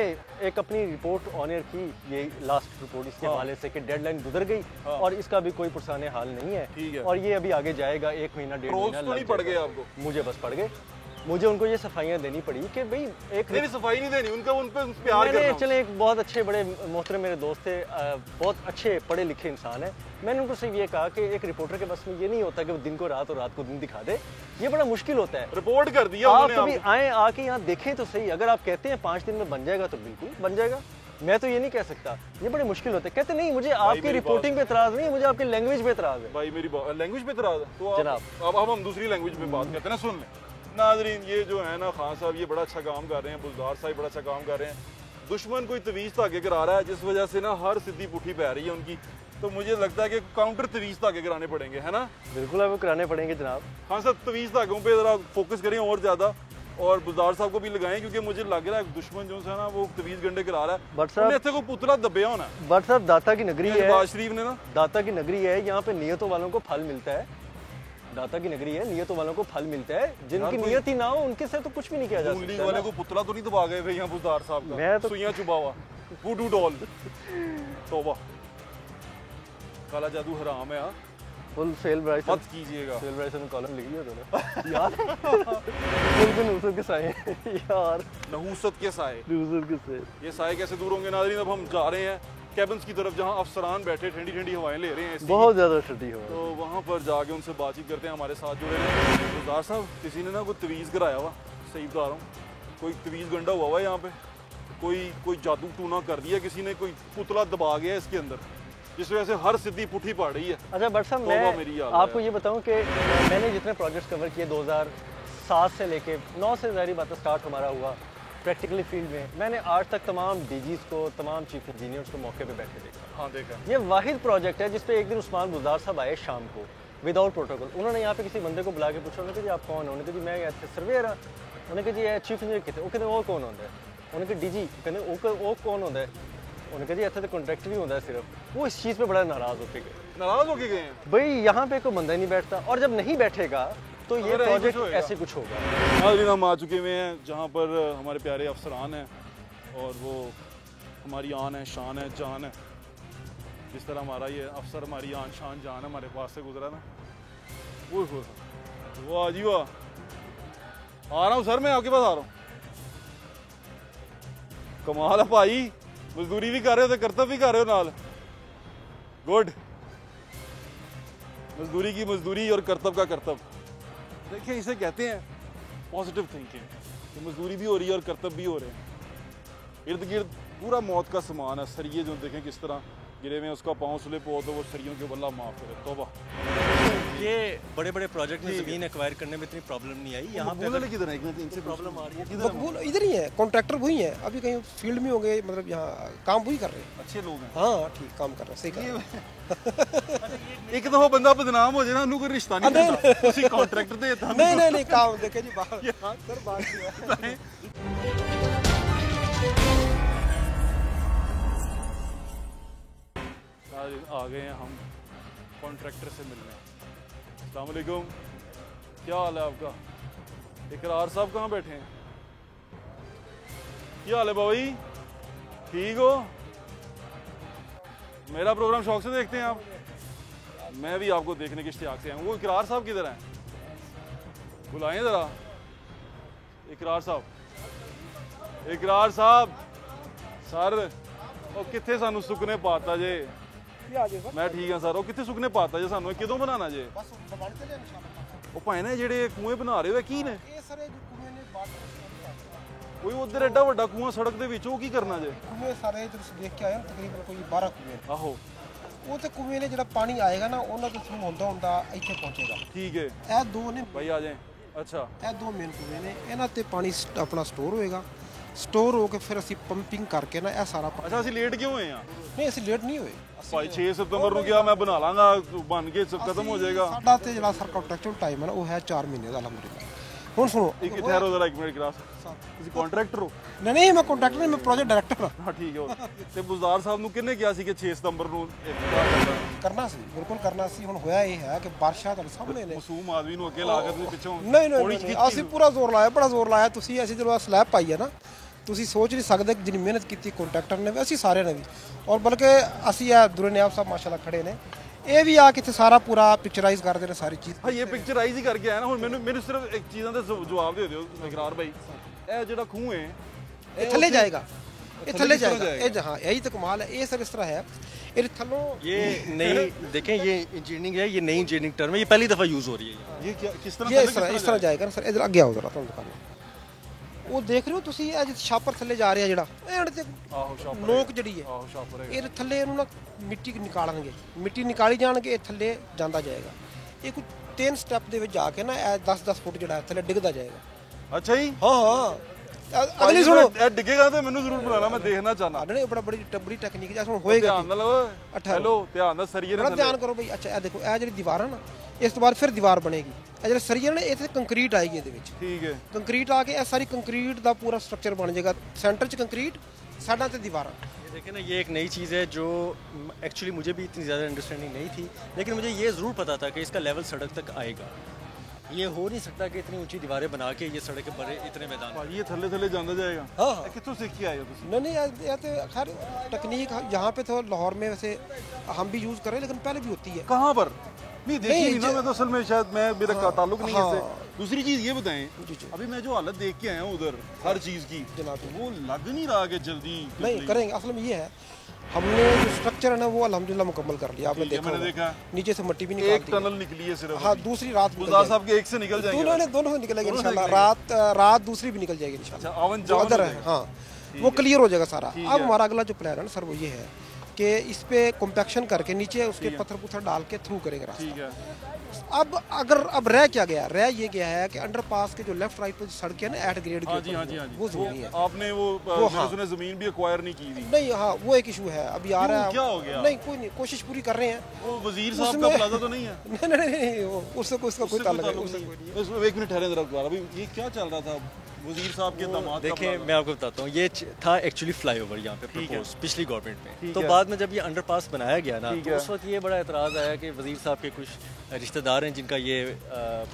Speaker 2: एक अपनी रिपोर्ट ऑन एयर की, ये लास्ट रिपोर्ट इसके हवाले से कि डेडलाइन गुजर गई और इसका भी कोई पुरसाने हाल नहीं है, और ये अभी आगे जाएगा, 1 महीना 1.5 महीना
Speaker 1: तो नहीं पड़ गए आपको?
Speaker 2: मुझे बस पड़ गए। मुझे उनको ये सफाइयाँ देनी पड़ी कि भाई एक
Speaker 1: नहीं सफाई नहीं देनी, उनका उन पे प्यार
Speaker 2: मैंने
Speaker 1: करना।
Speaker 2: चले एक बहुत अच्छे बड़े मोहतरम मेरे दोस्त थे, बहुत अच्छे पढ़े लिखे इंसान है। मैंने उनको सिर्फ ये कहा कि एक रिपोर्टर के बस में ये नहीं होता कि वो दिन को रात और रात को दिन दिखा दे, ये बड़ा मुश्किल होता है।
Speaker 1: रिपोर्ट कर दिया
Speaker 2: आप
Speaker 1: उन्होंने
Speaker 2: कभी आए आके यहाँ देखें तो सही, अगर आप कहते हैं 5 दिन में बन जाएगा तो बिल्कुल बन जाएगा, मैं तो ये नहीं कह सकता, ये बड़े मुश्किल होते हैं। कहते नहीं मुझे आपकी रिपोर्टिंग पे एतराज नहीं है, मुझे आपकी लैंग्वेज पे एतराज है।
Speaker 1: भाई मेरी लैंग्वेज पे एतराज है तो
Speaker 2: जनाब।
Speaker 1: अब हम दूसरी लैंग्वेज में बात करते हैं ना, सुन लें नाजरीन। ये जो है ना खान साहब ये बड़ा अच्छा काम कर रहे हैं, बुज़दार साहब बड़ा अच्छा काम कर रहे हैं। दुश्मन कोई तवीज़ धागे करा रहा है जिस वजह से ना हर सिद्धि पुठी पै रही है उनकी, तो मुझे लगता है कि काउंटर तवीज़ धागे कराने पड़ेंगे, है ना?
Speaker 2: बिल्कुल आपको कराने पड़ेंगे जनाब।
Speaker 1: खान साहब तवीज़ धागों पे ज़रा फोकस करें और ज़्यादा, और बुज़दार साहब को भी लगाएं, क्योंकि मुझे लग रहा है दुश्मन जो है ना वो तवीज़ गंडे करा रहा है।
Speaker 2: बट साहब
Speaker 1: इतने को पुतला दबिया होना है
Speaker 2: बट साहब दाता की नगरी है,
Speaker 1: नवाज शरीफ ने ना,
Speaker 2: दाता की नगरी है, यहाँ पे नियतों वालों को फल मिलता है। दाता की नगरी है, नियतों वालों को फल मिलता है, जिनकी नियत ही ना हो उनके से तो कुछ भी नहीं किया जा
Speaker 1: नून लीग
Speaker 2: सकता
Speaker 1: वाले
Speaker 2: है
Speaker 1: को पुतला तो नहीं दबा गए थे यहाँ बुज़दार साहब का,
Speaker 2: मैं तो-
Speaker 1: सुइयां चुबा हुआ वुडू डॉल। तौबा, काला जादू हराम है। हाँ
Speaker 2: फुल फेल ब्राइस
Speaker 1: मत कीजिएगा।
Speaker 2: फेल ब्राइस ने कॉलम लिख लिया तूने यार। फुल के नूसर के साए यार,
Speaker 1: नहूसत के साए,
Speaker 2: नूसर के साए।
Speaker 1: ये साए कैसे दूर होंगे नाज़रीन? अब हम जा रहे हैं कैबिन्स की तरफ जहाँ अफसरान बैठे ठंडी ठंडी हवाएं ले रहे हैं AC की।
Speaker 2: बहुत ज्यादा ठंडी हो।
Speaker 1: तो वहाँ पर जाके उनसे बातचीत करते हैं। हमारे साथ जुड़े हैं गुलजार साहब। किसी ने ना कोई तवीज़ कराया हुआ, सही बता रहा हूँ, कोई तवीज़ गंडा हुआ हुआ यहाँ पे, कोई जादू टूना कर दिया किसी ने, कोई पुतला दबा गया इसके अंदर, जिस वजह से हर सिद्धि पुठी पड़ रही है।
Speaker 2: अच्छा बट साहब मैं आपको ये बताऊं कि मैंने जितने प्रोजेक्ट्स कवर किए 2007 से लेके 9 से ज़ाहिर बात स्टार्ट हमारा हुआ प्रैक्टिकली फील्ड में, मैंने आज तक तमाम डीजीज़ को, तमाम चीफ इंजीनियर्स को मौके पे बैठे देखा।
Speaker 1: हाँ देखा।
Speaker 2: ये वाहिद प्रोजेक्ट है जिस पे एक दिन उस्मान बुज़दार साहब आए शाम को विदाउट प्रोटोकॉल। उन्होंने यहाँ पे किसी बंदे को बुला के पूछा, उन्होंने कहा जी आप कौन हो? उन्होंने कहा जी मैं यहाँ सर्वेयर हाँ। उन्होंने कहा जी ये चीफ इंजीनियर कितने? वो कहते वो कौन होता है? उन्होंने कहा डीजी। कहते वो कौन होता है? उन्होंने कहा जी इतना तो कॉन्ट्रैक्टर ही होता है सिर्फ। वो इस चीज़ पे बड़ा नाराज़ होके गए।
Speaker 1: नाराज़ होके गए हैं
Speaker 2: भाई यहाँ पे कोई बंदा ही नहीं बैठता, और जब नहीं बैठेगा तो ये प्रोजेक्ट ऐसे कुछ होगा।
Speaker 1: नाज़रीन हम आ चुके हुए हैं जहाँ पर हमारे प्यारे अफसरान हैं, और वो हमारी आन है, शान है, जान है। जिस तरह हमारा ये अफसर हमारी आन शान जान है हमारे पास से गुजरा ना, वो आ जी वाह। आ रहा हूँ सर, मैं आपके पास आ रहा हूँ। कमाल है भाई, मजदूरी भी कर रहे हो तो कर्तव्य भी कर रहे हो नाल। गुड, मजदूरी की मजदूरी और कर्तव्य का कर्तव्य। देखिए इसे कहते हैं पॉजिटिव थिंकिंग, कि मजदूरी भी हो रही है और कर्तव्य भी हो रहे हैं। इर्द गिर्द पूरा मौत का सामान है, सरिये जो देखें किस तरह गिरे हुए हैं, उसका पाँव स्लिप हो तो वो सरियों के बल्ला माफ करे। तौबा।
Speaker 2: ये बड़े बड़े प्रोजेक्ट में ज़मीन एक्वायर करने में इतनी प्रॉब्लम नहीं आई। यहाँ पे
Speaker 1: किधर है? इनसे
Speaker 2: प्रॉब्लम आ रही है।
Speaker 3: मकबूल इधर ही है, कॉन्ट्रैक्टर वही है, अभी कहीं फील्ड में होंगे, मतलब यहाँ काम वही कर रहे हैं।
Speaker 1: अच्छे लोग हैं।
Speaker 3: हाँ ठीक काम कर रहे हैं, सही कर रहे हैं।
Speaker 1: एक दफा बंदा बदनाम हो जाए ना, उन्होंने कोई रिश्ता नहीं देता, उसी कॉन्ट्रैक्टर देता।
Speaker 3: नहीं काम देखे जी बाहर सर बात किया।
Speaker 1: आ गए हैं हम कॉन्ट्रैक्टर से मिलने। अस्सलाम वालेकुम, क्या हाल है आपका? इकरार साहब कहाँ बैठे हैं? क्या हाल है बाबा जी, ठीक हो? मेरा प्रोग्राम शौक से देखते हैं आप? मैं भी आपको देखने के इश्तियाक से आया हूँ। वो इकरार साहब किधर हैं? बुलाएं ज़रा इकरार साहब। इकरार साहब सर ਉਹ ਕਿੱਥੇ ਸਾਨੂੰ ਸੁੱਕਨੇ ਪਾਤਾ ਜੇ? ਮੈਂ ਠੀਕ ਹਾਂ ਸਰ। ਉਹ ਕਿੱਥੇ ਸੁੱਕਨੇ ਪਾਤਾ ਜੇ ਸਾਨੂੰ? ਕਿਦੋਂ ਬਣਾਉਣਾ ਜੇ?
Speaker 3: ਬਸ ਬਣ ਤੇ ਲੈ ਇਨਸ਼ਾਅੱਲਾ।
Speaker 1: ਉਹ ਭਾਵੇਂ ਨਾ ਜਿਹੜੇ ਕੂਏ ਬਣਾ ਰਹੇ ਹੋ ਕੀ ਨੇ?
Speaker 3: ਇਹ ਸਾਰੇ ਜੋ ਕੁਵੇਂ ਨੇ ਬਾਟ
Speaker 1: ਕੋਈ ਉਧਰ ਐਡਾ ਵੱਡਾ ਕੂਆ ਸੜਕ ਦੇ ਵਿੱਚ, ਉਹ ਕੀ ਕਰਨਾ ਜੇ?
Speaker 3: ਕੁਵੇਂ ਸਾਰੇ ਤੁਸੀਂ ਦੇਖ ਕੇ ਆਏ ਹੋ, ਤਕਰੀਬਨ ਕੋਈ 12 ਕੁਵੇਂ।
Speaker 1: ਆਹੋ
Speaker 3: ਉਹ ਤੇ ਕੁਵੇਂ ਨੇ ਜਿਹੜਾ ਪਾਣੀ ਆਏਗਾ ਨਾ ਉਹਨਾਂ ਤੋਂ ਥਰੂ ਹੁੰਦਾ ਹੁੰਦਾ ਇੱਥੇ ਪਹੁੰਚੇਗਾ।
Speaker 1: ਠੀਕ ਹੈ
Speaker 3: ਇਹ ਦੋ ਨੇ
Speaker 1: ਭਾਈ, ਆ ਜਾਏ। ਅੱਛਾ,
Speaker 3: ਇਹ ਦੋ ਮੇਨ ਕੁਵੇਂ ਨੇ, ਇਹਨਾਂ ਤੇ ਪਾਣੀ ਆਪਣਾ ਸਟੋਰ ਹੋਏਗਾ। ਸਟੋਰ ਹੋ ਕੇ ਫਿਰ ਅਸੀਂ ਪੰਪਿੰਗ ਕਰਕੇ ਨਾ ਇਹ ਸਾਰਾ
Speaker 1: ਅੱਛਾ ਅਸੀਂ ਲੇਟ ਕਿਉਂ ਹੋਏ ਆ?
Speaker 3: ਨਹੀਂ ਅਸੀਂ ਲੇਟ ਨਹੀਂ ਹੋਏ।
Speaker 1: ਭਾਈ 6 ਸਤੰਬਰ ਨੂੰ ਕਿਹਾ ਮੈਂ ਬਣਾ ਲਾਂਗਾ, ਬਣ ਕੇ ਖਤਮ ਹੋ ਜਾਏਗਾ।
Speaker 3: ਸਾਡਾ ਤੇ ਜਿਹੜਾ ਸਰ ਕੰਟਰੈਕਚੁਅਲ ਟਾਈਮ ਹੈ ਨਾ ਉਹ ਹੈ 4 ਮਹੀਨੇ ਦਾ ਅਲਹਮਦੁਲਿਲਾ। ਹੁਣ ਸੁਣੋ
Speaker 1: ਇੱਕ ਠਹਿਰੋ ਜ਼ਰਾ, ਇੱਕ ਮਿੰਟ ਕਰਾਸ। ਤੁਸੀਂ ਕੰਟਰੈਕਟਰ ਹੋ?
Speaker 3: ਨਹੀਂ ਮੈਂ ਕੰਟਰੈਕਟਰ ਨਹੀਂ, ਮੈਂ ਪ੍ਰੋਜੈਕਟ ਡਾਇਰੈਕਟਰ ਹਾਂ।
Speaker 1: ਹਾਂ ਠੀਕ ਹੈ। ਤੇ ਬੁਜ਼ਦਾਰ ਸਾਹਿਬ ਨੂੰ ਕਿਹਨੇ ਕਿਹਾ ਸੀ ਕਿ 6 ਸਤੰਬਰ ਨੂੰ
Speaker 3: ਕਰਨਾ ਸੀ, ਬਿਲਕੁਲ ਕਰਨਾ ਸੀ। ਹੁਣ ਹੋਇਆ ਇਹ ਹੈ ਕਿ ਬਾਰਿਸ਼ਾਂ ਤੁਹਾਡੇ ਸਾਹਮਣੇ ਨੇ।
Speaker 1: ਮਾਸੂਮ ਆਦਮੀ ਨੂੰ ਅੱਗੇ ਲਾ ਕੇ ਤੁਸੀਂ ਪਿੱਛੋਂ
Speaker 3: ਨਹੀਂ ਅਸੀਂ ਪੂਰਾ ਜ਼ੋਰ ਲਾਇਆ, ਬੜਾ ਜ਼ੋਰ ਲਾਇਆ। ਤੁਸੀਂ ਅਸੀਂ ਜਦੋਂ ਸਲੈਬ ਪਾਈ ਹੈ ਨਾ, ਤੁਸੀਂ ਸੋਚ ਨਹੀਂ ਸਕਦੇ ਕਿ ਜਿੰਨੀ ਮਿਹਨਤ ਕੀਤੀ ਕੰਟਰੈਕਟਰ ਨੇ ਵੀ, ਅਸੀਂ ਸਾਰਿਆਂ ਨੇ ਵੀ, ਔਰ ਬਲਕਿ ਅਸੀਂ ਇਹ ਦੁਰੇ ਨਿਆਬ ਸਾਹਿਬ ਮਾਸ਼ਾਅੱਲਾ ਖੜੇ ਨੇ, ਇਹ ਵੀ ਆ ਕਿਤੇ ਸਾਰਾ ਪੂਰਾ ਪਿਕਚਰਾਈਜ਼ ਕਰਦੇ ਨੇ ਸਾਰੀ ਚੀਜ਼।
Speaker 1: ਹਾਂ ਇਹ ਪਿਕਚਰਾਈਜ਼ ਹੀ ਕਰਕੇ ਆਇਆ ਨਾ। ਹੁਣ ਮੈਨੂੰ ਸਿਰਫ ਇੱਕ ਚੀਜ਼ਾਂ ਦਾ ਜਵਾਬ ਦੇ ਦਿਓ ਇਕਰਾਰ ਭਾਈ, ਇਹ ਜਿਹੜਾ ਖੂਹ ਹੈ
Speaker 3: ਇਹ ਥੱਲੇ ਜਾਏਗਾ, ਇਹ ਥੱਲੇ जाएगा। ये हाँ यही तो कमाल है। ये सर इस तरह है, ये थल्लों
Speaker 2: ये नई देखें, ये इंजीनियरिंग है, ये नई इंजीनियरिंग टर्म है, ये पहली दफ़ा यूज़ हो रही है।
Speaker 1: ये क्या किस तरह
Speaker 3: ये इस तरह जाएगा ना सर। इधर आगे आओ जरा, तुम दिखाना। वो देख रहे हो ਤੁਸੀਂ ਇਹ ਛਾਪਰ ਥੱਲੇ ਜਾ ਰਿਹਾ ਜਿਹੜਾ ਐਂਡ ਤੇ
Speaker 1: ਆਹੋ ਸ਼ਾਪਰ
Speaker 3: ਲੋਕ ਜਿਹੜੀ ਹੈ
Speaker 1: ਆਹੋ ਸ਼ਾਪਰ ਹੈ,
Speaker 3: ਇਹ ਥੱਲੇ ਇਹਨੂੰ ਨਾ ਮਿੱਟੀ ਨਿਕਾਲਣਗੇ, ਮਿੱਟੀ ਨਿਕਾਲੀ ਜਾਣਗੇ, ਇਹ ਥੱਲੇ ਜਾਂਦਾ ਜਾਏਗਾ। ਇਹ ਕੋਈ 3 ਸਟੈਪ ਦੇ ਵਿੱਚ ਜਾ ਕੇ ਨਾ ਇਹ 10-10 ਫੁੱਟ ਜਿਹੜਾ ਥੱਲੇ ਡਿੱਗਦਾ ਜਾਏਗਾ।
Speaker 1: ਅੱਛਾ ਜੀ।
Speaker 3: ਹਾਂ ਹਾਂ ਅਗਲੀ ਸੁਣੋ,
Speaker 1: ਇਹ ਡਿੱਗੇਗਾ ਤੇ ਮੈਨੂੰ ਜ਼ਰੂਰ ਬੁਲਾਣਾ, ਮੈਂ ਦੇਖਣਾ ਚਾਹਨਾ।
Speaker 3: ਨਹੀਂ ਬੜੀ ਟੈਕਨੀਕ ਜੈਸਾ ਹੁਣ ਹੋਏਗਾ।
Speaker 1: ਧਿਆਨ ਨਾਲ ਹੈਲੋ, ਧਿਆਨ ਨਾਲ ਸਰੀਏ
Speaker 3: ਬੜਾ ਧਿਆਨ ਕਰੋ ਬਈ। ਅੱਛਾ ਇਹ ਦੇਖੋ, ਇਹ ਜਿਹੜੀ ਦੀਵਾਰ ਹੈ ਨਾ, ਇਸ ਤੋਂ ਬਾਅਦ ਫਿਰ ਦੀਵਾਰ ਬਣੇਗੀ। ਇਹ ਜਿਹੜੇ ਸਰੀਏ ਨੇ ਇੱਥੇ ਕੰਕਰੀਟ ਆਏਗੀ ਇਹਦੇ ਵਿੱਚ।
Speaker 1: ਠੀਕ ਹੈ,
Speaker 3: ਕੰਕਰੀਟ ਆ ਕੇ ਇਹ ਸਾਰੀ ਕੰਕਰੀਟ ਦਾ ਪੂਰਾ ਸਟਰਕਚਰ ਬਣ ਜਾਏਗਾ। सेंटर च कंक्रीट, साइडां ते दीवारां।
Speaker 2: ये देखें ना, ये एक नई चीज़ है जो एक्चुअली मुझे भी इतनी ज़्यादा अंडरस्टैंडिंग नहीं थी, लेकिन मुझे ये ज़रूर पता था कि इसका लेवल सड़क तक आएगा। ये हो नहीं सकता कि इतनी ऊंची दीवारें बना के ये सड़क के बड़े इतने मैदान।
Speaker 1: ਭਾਜੀ ਇਹ ਥੱਲੇ ਥੱਲੇ ਜਾਂਦਾ ਜਾਏਗਾ।
Speaker 3: हाँ
Speaker 1: ਇਹ ਕਿੱਥੋਂ ਸਿੱਖ ਕੇ ਆਏ ਹੋ ਤੁਸੀਂ?
Speaker 3: नहीं ये तो खैर टेक्निक यहाँ पे तो लाहौर में वैसे हम भी यूज़ करें, लेकिन पहले भी होती है।
Speaker 1: कहाँ पर? नहीं देखी नहीं ना मैं तो, असल में शायद मैं मेरा ताल्लुक नहीं है
Speaker 3: हाँ।
Speaker 1: इससे। दूसरी चीज ये बताएं,
Speaker 3: जी जी
Speaker 1: अभी मैं जो हालत देख के आया हूँ उधर हर चीज की,
Speaker 3: जनाब,
Speaker 1: वो लग नहीं रहा कि जल्दी
Speaker 3: नहीं करेंगे। असल में ये है, हमने जो स्ट्रक्चर है ना वो अल्हम्दुलिल्लाह मुकम्मल कर लिया। आपने देखा
Speaker 1: मैंने
Speaker 3: होगा।
Speaker 1: देखा
Speaker 3: नीचे से मिट्टी भी
Speaker 1: एक
Speaker 3: निकाल दी।
Speaker 1: टनल निकली है सिर्फ।
Speaker 3: हाँ दूसरी रात निकल
Speaker 1: गुलजार
Speaker 3: जाएगी।
Speaker 1: साहब के एक से निकल जाएंगे।
Speaker 3: दोनों से निकलेंगे
Speaker 1: दोनों से
Speaker 3: इंशाल्लाह। रात दूसरी भी निकल जाएगी इंशाल्लाह।
Speaker 1: अच्छा, अवन
Speaker 3: जो
Speaker 1: जावन
Speaker 3: अदर
Speaker 1: हो
Speaker 3: है
Speaker 1: जाएगा।
Speaker 3: हाँ वो क्लियर हो जाएगा सारा।
Speaker 1: ठीक
Speaker 3: अब
Speaker 1: है।
Speaker 3: हमारा अगला जो प्लान है ना सर वो ये है कि इस पे कॉम्पैक्शन करके नीचे उसके पत्थर पुत्थर डाल के थ्रू करेंगे रास्ता।
Speaker 1: ठीक है।
Speaker 3: अब रह क्या गया? रह ये गया है कि अंडरपास के जो लेफ्ट राइट पे सड़क है ना एट ग्रेड
Speaker 1: हाँ
Speaker 3: की
Speaker 1: जी, हाँ जी, हाँ जी।
Speaker 3: वो जरूरी है।
Speaker 1: आपने वो
Speaker 3: हाँ।
Speaker 1: उसने जमीन भी एक्वायर नहीं की थी।
Speaker 3: नहीं हाँ वो एक इशू है अभी आ रहा है।
Speaker 1: क्या हो गया?
Speaker 3: नहीं कोई नहीं, कोशिश पूरी कर रहे हैं।
Speaker 1: वो वजीर साहब का प्लाजा तो नहीं है?
Speaker 3: नहीं उससे उसका कोई ताल्लुक नहीं।
Speaker 1: एक मिनट ठहरे जरा दोबारा, अभी ये क्या चल रहा था वजीर साहब के दामाद?
Speaker 2: देखिए मैं आपको बताता हूँ, ये था एक्चुअली फ्लाईओवर यहाँ पे प्रपोज पिछली गवर्नमेंट में। तो बाद में जब ये अंडरपास बनाया गया ना, तो उस वक्त ये बड़ा एतराज़ आया कि वजीर साहब के कुछ रिश्तेदार हैं जिनका ये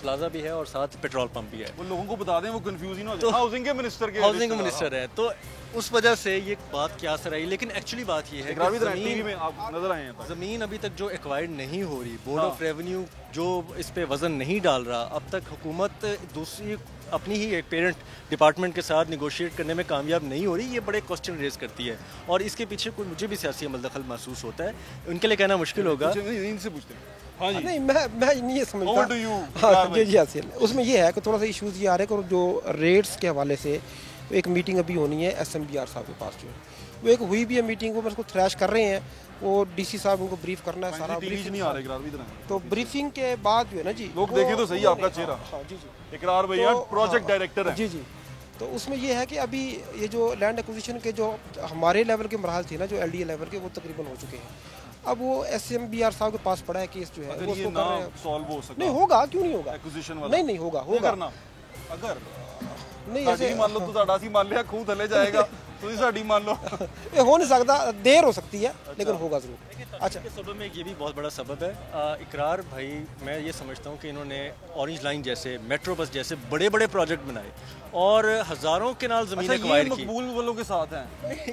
Speaker 2: प्लाजा भी है और साथ पेट्रोल पंप भी है।
Speaker 1: वो लोगों को बता दें, वो कंफ्यूज ही ना हो जाए। हाउसिंग के मिनिस्टर के
Speaker 2: हाउसिंग मिनिस्टर है, तो उस वजह से ये बात क्या सर आई। लेकिन एक्चुअली बात ये है कि
Speaker 1: टीवी में आप नजर आए हैं,
Speaker 2: ज़मीन अभी तक जो एक्वायर्ड नहीं हो रही, बोर्ड ऑफ रेवेन्यू जो इस पे वजन नहीं डाल रहा, अब तक हुकूमत दूसरी अपनी ही एक पेरेंट डिपार्टमेंट के साथ निगोशिएट करने में कामयाब नहीं हो रही, ये बड़े क्वेश्चन रेज करती है। और इसके पीछे कोई मुझे भी सियासी अमल दखल महसूस होता है, उनके लिए कहना मुश्किल होगा।
Speaker 1: इनसे पूछते हैं। हाँ जी।
Speaker 3: नहीं मैं नहीं ये समझता।
Speaker 1: Over to you,
Speaker 3: हाँ जी हासिल। उसमें ये है कि थोड़ा सा इश्यूज ये आ रहे हैं कि जो रेट्स के हवाले से एक मीटिंग अभी होनी है SMBR साहब के पास जो है वो एक हुई भी है मीटिंग, वो उसको थ्रैश कर रहे हैं। वो DC साहब उनको ब्रीफ करना है सारा।
Speaker 1: ब्रीफ नहीं आ रहा इकरार भी इधर है।
Speaker 3: तो ब्रीफिंग के बाद जो है ना जी,
Speaker 1: लोग देखें तो सही आपका चेहरा।
Speaker 3: हाँ जी जी
Speaker 1: इकरार भैया प्रोजेक्ट डायरेक्टर है।
Speaker 3: जी जी। तो उसमें ये है कि अभी ये जो लैंड एक्विजिशन के जो हमारे लेवल के मरहल थे ना, जो LDA लेवल के, वो तकरीबन हो चुके हैं। अब वो SMBR साहब के पास पड़ा है केस जो है, वो उसको कर रहे हैं।
Speaker 1: सॉल्व हो सकता
Speaker 3: नहीं होगा, क्यों नहीं होगा?
Speaker 1: एक्विजिशन वाला
Speaker 3: नहीं होगा
Speaker 1: करना। अगर
Speaker 3: नहीं
Speaker 1: ऐसे मान लो तो साडा सी मान लिया खूह थले जाएगा, ਤੁਸੀਂ ਸਾਡੀ मान लो।
Speaker 3: ये हो नहीं सकता, देर हो सकती है लेकिन होगा जरूर।
Speaker 2: अच्छा के सबब में ये भी बहुत बड़ा सबब है। इकरार भाई, मैं ये समझता हूँ कि इन्होंने ऑरेंज लाइन जैसे, मेट्रो बस जैसे बड़े बड़े प्रोजेक्ट बनाए और हज़ारों के नाल ज़मीन एक्वायर की।
Speaker 1: मकबूल वालों के साथ हैं।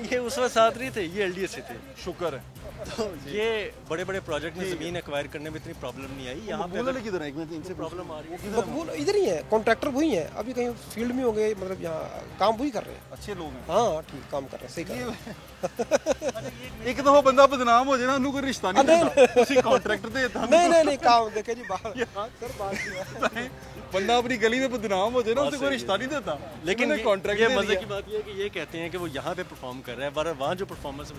Speaker 2: ये उस वक्त साथ नहीं थे, ये LDA से थे।
Speaker 1: शुक्र है।
Speaker 2: तो ये बड़े बड़े प्रोजेक्ट में ज़मीन एक्वायर करने में इतनी प्रॉब्लम नहीं आई। यहाँ पे
Speaker 1: मकबूल किधर है? एक मिनट इनसे
Speaker 2: प्रॉब्लम आ रही है।
Speaker 3: मकबूल इधर ही है, कॉन्ट्रैक्टर वही है, अभी कहीं फील्ड में होंगे, मतलब यहाँ काम वही कर रहे हैं।
Speaker 1: अच्छे लोग हैं।
Speaker 3: हाँ ठीक काम कर रहे हैं, सही कर रहे हैं।
Speaker 1: एक दफा बंदा बदनाम हो जाए ना, उन्होंने कोई रिश्ता नहीं देता, उसी कॉन्ट्रैक्टर देता।
Speaker 3: नहीं काम देखे जी बाहर सर बात
Speaker 1: बंदा अपनी गली में बदनाम हो जाए ना, उसे कोई रिश्ता नहीं देता।
Speaker 2: लेकिन
Speaker 1: कॉन्ट्रैक्ट
Speaker 2: ये मजे की बात ये है कि ये कहते हैं कि वो यहाँ पे परफॉर्म कर रहा है, वहाँ जो परफॉर्मेंस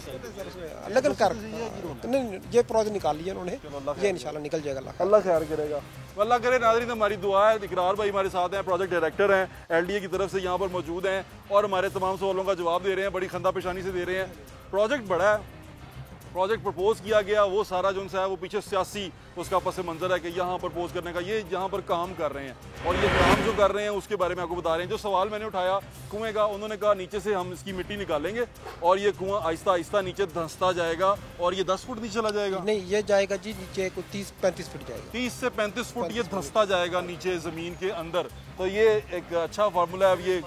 Speaker 3: लेकिन कर नहीं, ये प्रोजेक्ट निकाल लिया उन्होंने, ये इंशाल्लाह निकल जाएगा।
Speaker 1: अल्लाह खैर करेगा। अल्लाह करे। नाज़रीन हमारी दुआ है। इकरार भाई हमारे साथ हैं, प्रोजेक्ट डायरेक्टर हैं, LDA की तरफ से यहाँ पर मौजूद हैं और हमारे तमाम सवालों का जवाब दे रहे हैं, बड़ी खंदा पेशानी से दे रहे हैं। प्रोजेक्ट बड़ा है, प्रोजेक्ट प्रपोज किया गया, वो सारा जो है वो पीछे सियासी उसका पस मंज़र है कि यहाँ प्रपोज करने का, ये यहाँ पर काम कर रहे हैं और ये काम जो कर रहे हैं उसके बारे में आपको बता रहे हैं। जो सवाल मैंने उठाया कुएँ का, उन्होंने कहा नीचे से हम इसकी मिट्टी निकालेंगे और ये कुआं आहिस्ता आहिस्ता नीचे धंसता जाएगा और ये 10 फुट नीचे चला जाएगा।
Speaker 3: नहीं ये जाएगा जी नीचे कोई 30-35 फुट जाएगा,
Speaker 1: 30 से 35 फुट ये धंसता जाएगा नीचे ज़मीन के अंदर। तो ये एक अच्छा फार्मूला है। अब ये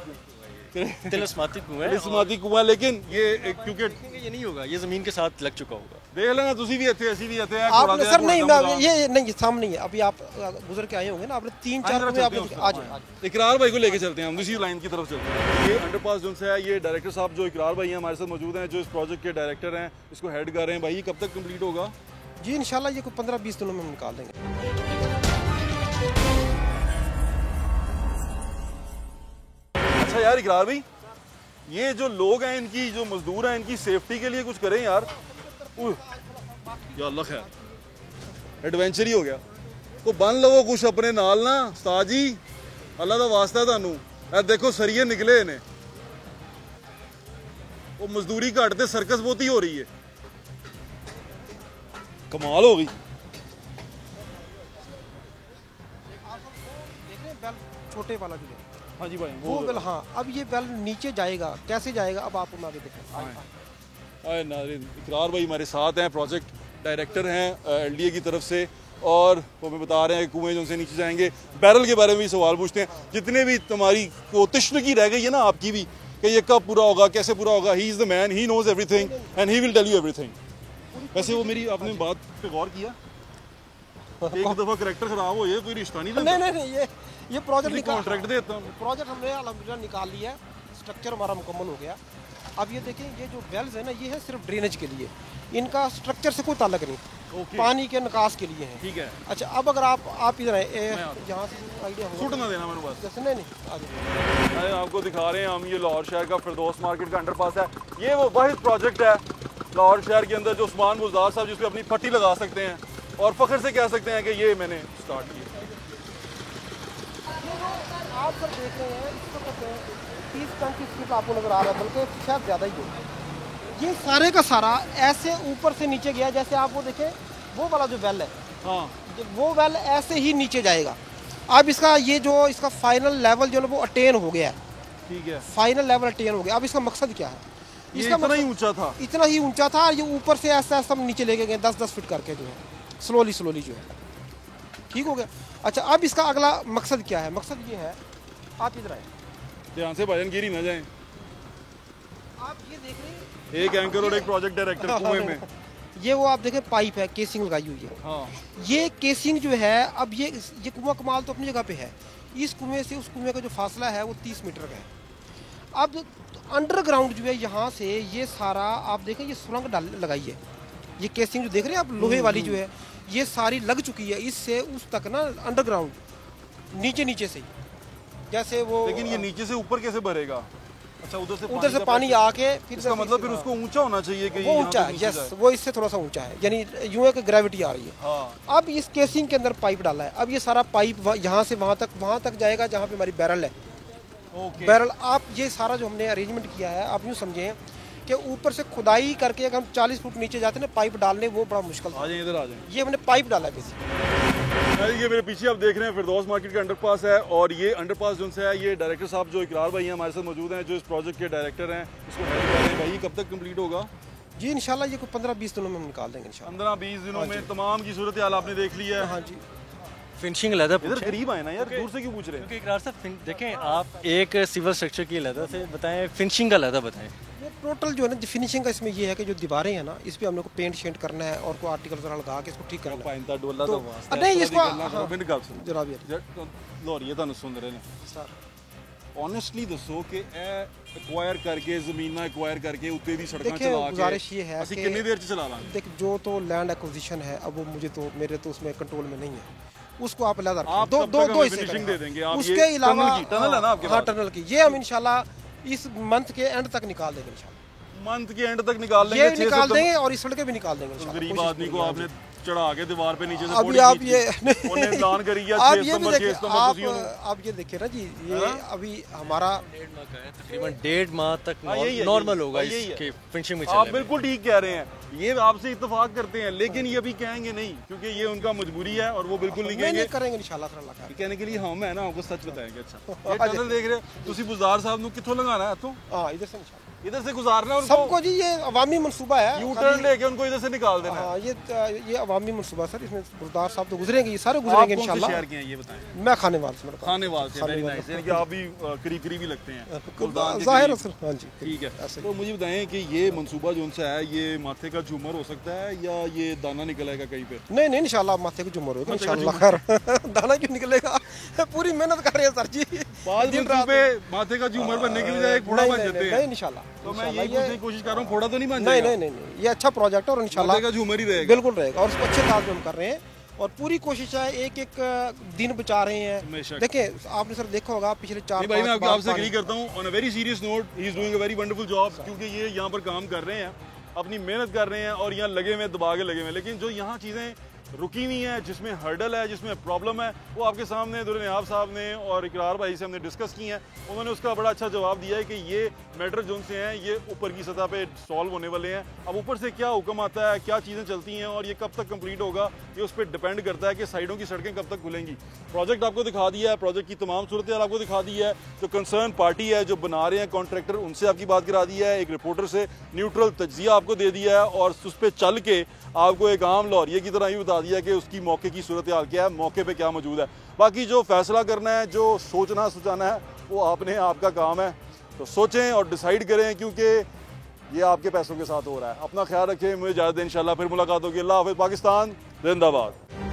Speaker 2: तिलस्माती कुआं है।
Speaker 1: तिलस्माती कुआं, लेकिन ये क्योंकि
Speaker 2: ये नहीं होगा, ये ज़मीन के साथ लग चुका होगा।
Speaker 1: देख लेना तुसी भी इतने असी भी इतने
Speaker 3: आपने सर नहीं, मैं ये नहीं, सामने ही है, अभी आप गुजर के आए होंगे ना, आपने 3-4 कुएं आपने आज
Speaker 1: इकरार भाई को लेके चलते हैं हम दूसरी लाइन की तरफ चलते हैं। ये अंडरपास जो है, ये डायरेक्टर साहब जो इकरार भाई हैं हमारे साथ मौजूद हैं, जो इस प्रोजेक्ट के डायरेक्टर हैं, इसको हेड कर रहे हैं। भाई ये कब तक कंप्लीट होगा?
Speaker 3: जी इंशाल्लाह ये कोई 15-20 दिनों में हम निकाल देंगे।
Speaker 1: अच्छा यार इकरार भाई, ये जो लोग हैं, इनकी जो मजदूर हैं, इनकी सेफ्टी के लिए कुछ करें यार। या अल्लाह खैर, एडवेंचर ही हो गया। को बन लवो कुछ अपने नाल ना उस्ताद जी, अल्लाह का वास्ता है थानू। ए देखो सरिये निकले ने, वो मजदूरी घट ते सर्कस बहुत ही हो रही है, कमाल हो गई।
Speaker 3: छोटे वाला जो है,
Speaker 1: हाँ जी भाई
Speaker 3: वो बेल, हाँ अब ये बेल नीचे जाएगा, कैसे जाएगा अब आप आगे देखें।
Speaker 1: आए नाज़रीन, इकरार भाई हमारे साथ हैं, प्रोजेक्ट डायरेक्टर हैं एलडीए की तरफ से, और वो हमें बता रहे हैं कुएं जो से नीचे जाएंगे। बैरल के बारे में भी सवाल पूछते हैं, जितने भी तुम्हारी तश्नगी रह गई है ना आपकी भी, कि ये कब पूरा होगा, कैसे पूरा होगा। He is the man, he knows everything and he will tell you everything. वैसे वो मेरी आपने बात पे गौर किया, एक दफ़ा करेक्टर खराब हो ये कोई रिश्ता नहीं था।
Speaker 3: नहीं, ये प्रोजेक्ट
Speaker 1: कॉन्ट्रैक्ट देता हूँ,
Speaker 3: प्रोजेक्ट हमने अल्हम्दुलिल्लाह निकाल लिया है, स्ट्रक्चर हमारा मुकम्मल हो गया। अब ये देखिए, ये जो वेल्स है ना, ये है सिर्फ ड्रेनेज के लिए, इनका स्ट्रक्चर से कोई ताल्लुक नहीं, पानी के निकास के लिए है।
Speaker 1: ठीक है।
Speaker 3: अच्छा अब अगर आप इधर यहाँ से आइडिया
Speaker 1: छूट ना देना मेरे पास।
Speaker 3: जैसे नहीं
Speaker 1: अरे आपको दिखा रहे हैं हम, ये लाहौर शहर का फिरदौस मार्केट का अंडरपास है। ये वो वाहिद प्रोजेक्ट है लाहौर शहर के अंदर जो उस्मान बुज़दार साहब जिस पे अपनी पट्टी लगा सकते हैं और फख्र से कह सकते हैं कि ये मैंने स्टार्ट किया।
Speaker 3: आप सर देख रहे हैं, इस वक्त 30-35 फीट आपको नजर आ रहा है, बल्कि शायद ज़्यादा ही हो। ये सारे का सारा ऐसे ऊपर से नीचे गया, जैसे आप वो देखें, वो वाला जो वेल है,
Speaker 1: हाँ
Speaker 3: वो वेल ऐसे ही नीचे जाएगा। अब इसका ये जो इसका फाइनल लेवल जो है वो अटेन हो गया है।
Speaker 1: ठीक है,
Speaker 3: फाइनल लेवल अटेन हो गया। अब इसका मकसद क्या है?
Speaker 1: इसका इतना ही ऊंचा था,
Speaker 3: इतना ही ऊंचा था, ये ऊपर से ऐसा ऐसा नीचे लेके गए 10-10 फीट करके, जो है स्लोली जो है ठीक हो गया। अच्छा अब इसका अगला मकसद क्या है? मकसद ये है, आप इधर आए,
Speaker 1: ध्यान से भाजन गिरी ना जाए।
Speaker 3: आप ये देख रहे हैं,
Speaker 1: एक एंकर और एक प्रोजेक्ट डायरेक्टर कुएं में,
Speaker 3: ये वो आप देखें पाइप है, केसिंग लगाई हुई है।
Speaker 1: हाँ
Speaker 3: ये केसिंग जो है, अब ये कुआं कमाल तो अपनी जगह पे है, इस कुएं से उस कुएं का जो फासला है वो 30 मीटर का है। अब अंडरग्राउंड जो है, यहाँ से ये सारा आप देखें, ये सुरंग लगाई है, ये केसिंग जो देख रहे हैं आप, लोहे वाली जो है, ये सारी लग चुकी है, इससे उस तक ना अंडरग्राउंड नीचे से ही, जैसे वो।
Speaker 1: लेकिन ये नीचे से ऊपर कैसे भरेगा? अच्छा उधर से
Speaker 3: पानी आके फिर
Speaker 1: इसका मतलब फिर उसको ऊंचा होना चाहिए कि
Speaker 3: वो ऊंचा है, यस, वो इससे थोड़ा सा ऊंचा है, यानी यूं है कि ग्रेविटी आ रही है।
Speaker 1: हाँ।
Speaker 3: अब इस केसिंग के अंदर पाइप डाला है, अब ये सारा पाइप यहाँ से वहाँ तक जाएगा जहाँ पे हमारी बैरल है। बैरल, आप ये सारा जो हमने अरेंजमेंट किया है, आप यूँ समझें कि ऊपर से खुदाई करके अगर हम 40 फुट नीचे जाते हैं ना, पाइप डालने वो बड़ा मुश्किल था।
Speaker 1: आ जाए इधर आ जाए,
Speaker 3: ये हमने पाइप डाला है बेसिकली।
Speaker 1: ये मेरे पीछे आप देख रहे हैं फिरदौस मार्केट का अंडरपास है, और ये अंडरपास जो है, ये डायरेक्टर साहब जो इकरार भाई हैं हमारे साथ मौजूद हैं, जो इस प्रोजेक्ट के डायरेक्टर हैं, इसको हेड कर रहे हैं। भाई कब तक कंप्लीट होगा?
Speaker 3: जी इंशाल्लाह ये कोई 15-20 दिनों में हम निकाल देंगे इंशाल्लाह।
Speaker 1: 15-20 दिनों में तमाम की सूरत हाल आपने देख ली है।
Speaker 3: हाँ जी,
Speaker 2: फिनिशिंग अलहदा
Speaker 1: इधर करीब आए ना यार, दूर से क्यों पूछ रहे हैं?
Speaker 2: क्योंकि इकरार साहब देखें, आप एक सिविल स्ट्रक्चर की अलहदा से बताएं, फिनिशिंग का अलहदा बताएं।
Speaker 3: वो टोटल जो है ना फिनिशिंग का इसमें ये है कि जो दीवारें हैं ना, इस पे हम लोग को पेंट शेंट करना है और को आर्टिकल जरा लगा के इसको ठीक करना है।
Speaker 1: पाइंदा डोला तो
Speaker 3: नहीं इसको
Speaker 1: जनाब यार लोरिए ਤੁਹਾਨੂੰ सुन रहे हैं
Speaker 3: सर,
Speaker 1: ऑनेस्टली दसो कि एक्वायर करके ज़मीन एक्वायर करके उत्ते दी सड़कां
Speaker 3: देखिए
Speaker 1: चला के
Speaker 3: गुजारिश ये है
Speaker 1: ਅਸੀਂ
Speaker 3: कि
Speaker 1: कितनी देर च चला लांगे?
Speaker 3: देख जो तो लैंड एक्विजिशन है, अब वो मुझे तो मेरे तो उसमें कंट्रोल में नहीं है, उसको आप अलग
Speaker 1: आप
Speaker 3: दो
Speaker 1: कब
Speaker 3: दो
Speaker 1: तक
Speaker 3: दो
Speaker 1: हमें
Speaker 3: हिस्से
Speaker 1: finishing
Speaker 3: करें।
Speaker 1: दे देंगे आप?
Speaker 3: उसके
Speaker 1: ये
Speaker 3: अलावा
Speaker 1: टनल है ना आपके
Speaker 3: हाँ
Speaker 1: पास?
Speaker 3: टनल की ये हम इंशाल्लाह इस मंथ के एंड तक निकाल देंगे इंशाल्लाह।
Speaker 1: मंथ के एंड तक निकाल
Speaker 3: ये
Speaker 1: लेंगे,
Speaker 3: निकाल देंगे और इस सड़कें भी निकाल देंगे इंशाल्लाह।
Speaker 1: गरीब आदमी को आपने चढ़ा के दीवार पे नीचे से
Speaker 3: अभी
Speaker 1: बॉडी
Speaker 3: आप ये
Speaker 1: उन्हें दान करी है
Speaker 3: आप
Speaker 1: 6
Speaker 3: ये भी
Speaker 1: नंबर
Speaker 3: देखिए,
Speaker 1: 6 नंबर
Speaker 3: आप ये देखिए ना जी, ये अभी हमारा
Speaker 2: तकरीबन 1.5 माह तक
Speaker 1: यही है,
Speaker 2: नॉर्मल होगा
Speaker 1: यही है।
Speaker 2: इसके फिनिशिंग में
Speaker 1: आप
Speaker 2: चलने में।
Speaker 1: बिल्कुल ठीक कह रहे हैं, ये आपसे इत्तेफाक करते हैं, लेकिन ये अभी कहेंगे नहीं क्योंकि ये उनका मजबूरी है और वो बिल्कुल नहीं कहेंगे।
Speaker 3: करेंगे इंशाल्लाह सर, अल्लाह
Speaker 1: कहने के लिए हम है ना आपको सच बताएंगे। अच्छा ये टनल देख रहे हो ਤੁਸੀਂ बुज़दार साहब ਨੂੰ ਕਿੱਥੋਂ ਲੰਘਾਣਾ है इथों?
Speaker 3: हां इधर से इंशाल्लाह।
Speaker 1: इधर से गुजारना है उनको,
Speaker 3: सबको जी ये अवामी मनसूबा है।
Speaker 1: यू टर्न लेके उनको इधर से निकाल देना है।
Speaker 3: हाँ ये अवामी मनसूबा सर, इसमें गुरदार साहब तो गुजरेंगे, ये सारे गुजरेंगे
Speaker 1: आप कौन से
Speaker 3: इंशाल्लाह।
Speaker 1: शहर के हैं ये बताएं?
Speaker 3: मैं खानेवाल से, मेरा
Speaker 1: खानेवाल से, वेरी नाइस, यानी कि आप भी करीब करीब ही लगते हैं मुल्तान के
Speaker 3: जाहिर है
Speaker 1: करीब।
Speaker 3: सर, हाँ जी
Speaker 1: ठीक है,
Speaker 3: ऐसे
Speaker 1: तो मुझे बताएं कि ये मंसूबा जो सा है ये माथे का झूमर हो सकता है या ये दाना निकल आएगा कहीं पे?
Speaker 3: नहीं नहीं इंशाल्लाह माथे को जुमर होगा
Speaker 1: माथे का
Speaker 3: इंशाल्लाह खैर। दाना क्यों निकलेगा, पूरी मेहनत कर रहे हैं सर जी।
Speaker 1: बाद
Speaker 3: दिन रात
Speaker 1: मंसूबे माथे का झूमर बनने के लिए एक फोड़ा बन जाते हैं।
Speaker 3: नहीं इंशाल्लाह,
Speaker 1: तो मैं यही पूछने की कोशिश कर रहा हूँ, फोड़ा तो नहीं बन
Speaker 3: नहीं
Speaker 1: जाएगा?
Speaker 3: नहीं नहीं, ये अच्छा प्रोजेक्ट है और इंशाल्लाह
Speaker 1: माथे का झूमर ही रहेगा।
Speaker 3: बिल्कुल रहेगा, और इसको अच्छे अंदाज में हम कर रहे हैं और पूरी कोशिश है, एक एक दिन बचा रहे हैं।
Speaker 1: बेशक।
Speaker 3: देखिए आपने सर देखा होगा पिछले 4
Speaker 1: भाई मैं
Speaker 3: 5
Speaker 1: आपसे एग्री करता हूँ। On a very serious note, he is doing a very wonderful job, क्योंकि ये यहाँ पर काम कर रहे हैं, अपनी मेहनत कर रहे हैं और यहाँ लगे हुए दबा के लगे हुए हैं। लेकिन जो यहाँ चीज़ें रुकी हुई हैं, जिसमें हर्डल है, जिसमें प्रॉब्लम है, वो आपके सामने दुर्नियाब साहब ने और इकरार भाई से हमने डिस्कस की हैं। उन्होंने उसका बड़ा अच्छा जवाब दिया है कि ये मैटर जो से हैं ये ऊपर की सतह पे सॉल्व होने वाले हैं। अब ऊपर से क्या हुक्म आता है, क्या चीज़ें चलती हैं और ये कब तक कंप्लीट होगा, ये उस पर डिपेंड करता है कि साइडों की सड़कें कब तक खुलेंगी। प्रोजेक्ट आपको दिखा दिया है, प्रोजेक्ट की तमाम सूरत आपको दिखा दी है। जो कंसर्न पार्टी है, जो बना रहे हैं कॉन्ट्रैक्टर, उनसे आपकी बात करा दी है, एक रिपोर्टर से न्यूट्रल तज्जिया आपको दे दिया है और उस पर चल के आपको एक आम लॉरिये की तरह ही बता दिया कि उसकी मौके की सूरत हाल क्या है, मौके पे क्या मौजूद है। बाकी जो फैसला करना है, जो सोचना सोचाना है, वो आपने आपका काम है, तो सोचें और डिसाइड करें, क्योंकि ये आपके पैसों के साथ हो रहा है। अपना ख्याल रखें, मुझे इजाज़त दें, इंशाल्लाह फिर मुलाकात होगी। अल्लाह हाफ़िज़। पाकिस्तान जिंदाबाद।